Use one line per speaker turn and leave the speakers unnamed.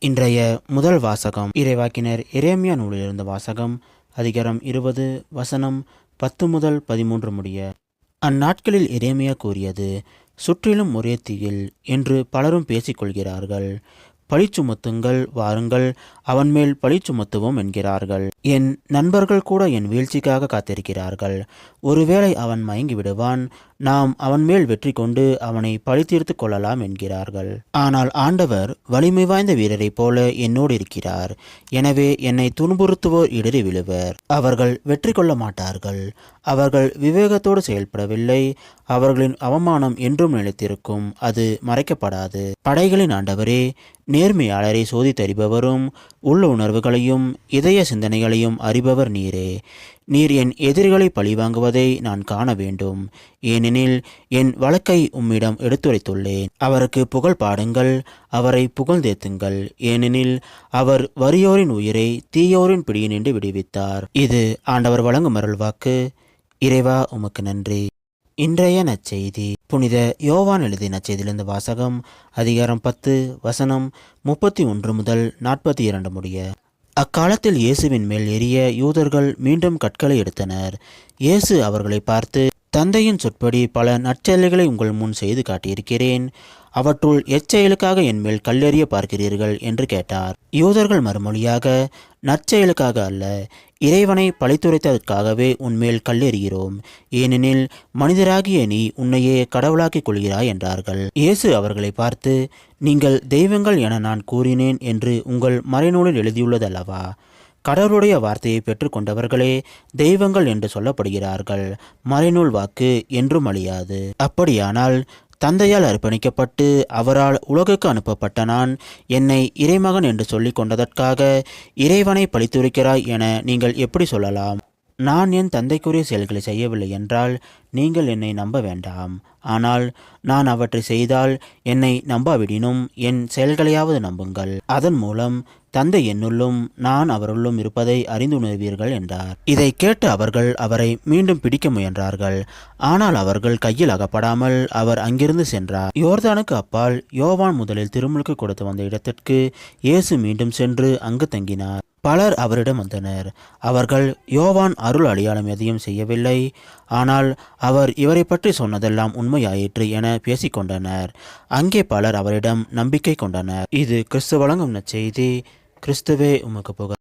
இன்றைய முதல் வாசகம் இறைவாக்கினர் எரேமியா நூலிலிருந்த வாசகம் அதிகாரம் 20 வசனம் 10 முதல் 13 முடிய. அந்நாட்களில் எரேமியா கூறியது, சுற்றிலும் ஒரே தீயில் என்று பலரும் பேசிக்கொள்கிறார்கள். பழி சுமத்துங்கள், வாருங்கள், அவன் மேல் பழி சுமத்துவோம் என்கிறார்கள். என் நண்பர்கள் கூட என் வீழ்ச்சிக்காக காத்திருக்கிறார்கள். ஒருவேளை அவன் மயங்கி விடுவான், நாம் அவன் மேல் வெற்றி கொண்டு அவனை பழி தீர்த்து கொள்ளலாம் என்கிறார்கள். ஆனால் ஆண்டவர் வலிமை வாய்ந்த வீரரைப் போல என்னோடு இருக்கிறார். எனவே என்னை துன்புறுத்துவோர் இடறி விழுவர். அவர்கள் வெற்றி கொள்ள மாட்டார்கள். அவர்கள் விவேகத்தோடு செயல்படவில்லை. அவர்களின் அவமானம் என்றும் நிலைத்திருக்கும், அது மறைக்கப்படாது. படைகளின் ஆண்டவரே, நேர்மையாளரை சோதித்தறிபவரும் உள்ள உணர்வுகளையும் இதய சிந்தனைகளையும் அறிபவர் நீரே. நீர் என் எதிரிகளை பழிவாங்குவதை நான் காண வேண்டும். ஏனெனில் என் வழக்கை உம்மிடம் எடுத்துரைத்துள்ளேன். அவருக்கு புகழ் பாடுங்கள், அவரை புகழ்ந்தேத்துங்கள். ஏனெனில் அவர் வறியோரின் உயிரை தீயோரின் பிடியினின்று விடுவித்தார். இது ஆண்டவர் வழங்கும் அருள்வாக்கு. இறைவா, உமக்கு நன்றி. இன்றைய நற்செய்தி புனித யோவான் எழுதிய நற்செய்தியிலிருந்து வாசகம் அதிகாரம் 10 வசனம் 31 முதல் 42 முடிய. அக்காலத்தில் இயேசுவின் மேல் எரிய யூதர்கள் மீண்டும் கற்களை எடுத்தனர். இயேசு அவர்களை பார்த்து, தந்தையின் சொற்படி பல நற்செயல்களை உங்கள் முன் செய்து காட்டியிருக்கிறேன். அவற்றுள் எச்செயலுக்காக என்மேல் கல்லெறிய பார்க்கிறீர்கள் என்று கேட்டார். யூதர்கள் மறுமொழியாக, நற்செயலுக்காக அல்ல, இறைவனை பழித்துரைத்ததற்காகவே உன்மேல் கல்லெறிகிறோம். ஏனெனில் மனிதராகிய நீ உன்னையே கடவுளாக்கிக் கொள்கிறாய் என்றார்கள். இயேசு அவர்களை பார்த்து, நீங்கள் தெய்வங்கள் என நான் கூறினேன் என்று உங்கள் மறைநூலில் எழுதியுள்ளதல்லவா? கடவுளுடைய வார்த்தையை பெற்றுக்கொண்டவர்களே தெய்வங்கள் என்று சொல்லப்படுகிறார்கள். மறைநூல் வாக்கு என்றும் அழியாது. அப்படியானால் தந்தையால் அர்ப்பணிக்கப்பட்டு அவரால் உலகுக்கு அனுப்பப்பட்ட நான் என்னை இறைமகன் என்று சொல்லிக் கொண்டதற்காக இறைவனை பழித்துரைக்கிறாய் என நீங்கள் எப்படி சொல்லலாம்? நான் என் தந்தைக்குரிய செயல்களை செய்யவில்லை என்றால் நீங்கள் என்னை நம்ப வேண்டாம். ஆனால் நான் அவற்றை செய்தால் என்னை நம்பாவிடினும் என் செயல்களையாவது நம்புங்கள். அதன் மூலம் தந்தை என்னுள்ளும் நான் அவருள்ளும் இருப்பதை அறிந்துணர்வீர்கள் என்றார். இதை கேட்டு அவர்கள் அவரை மீண்டும் பிடிக்க முயன்றார்கள். ஆனால் அவர்கள் கையில் அகப்படாமல் அவர் அங்கிருந்து சென்றார். யோர்தானுக்கு அப்பால் யோவான் முதலில் திருமுழுக்கு கொடுத்து வந்த இடத்திற்கு இயேசு மீண்டும் சென்று அங்கு தங்கினார். பலர் அவரிடம் வந்தனர். அவர்கள், யோவான் அருள் அடையாளம் எதையும் செய்யவில்லை, ஆனால் அவர் இவரை பற்றி சொன்னதெல்லாம் உண்மையாயிற்று என பேசிக்கொண்டனர். அங்கே பலர் அவரிடம் நம்பிக்கை கொண்டனர். இது கிறிஸ்து வழங்கும் நற்செய்தி. கிறிஸ்துவே உமக்கு புகழ்.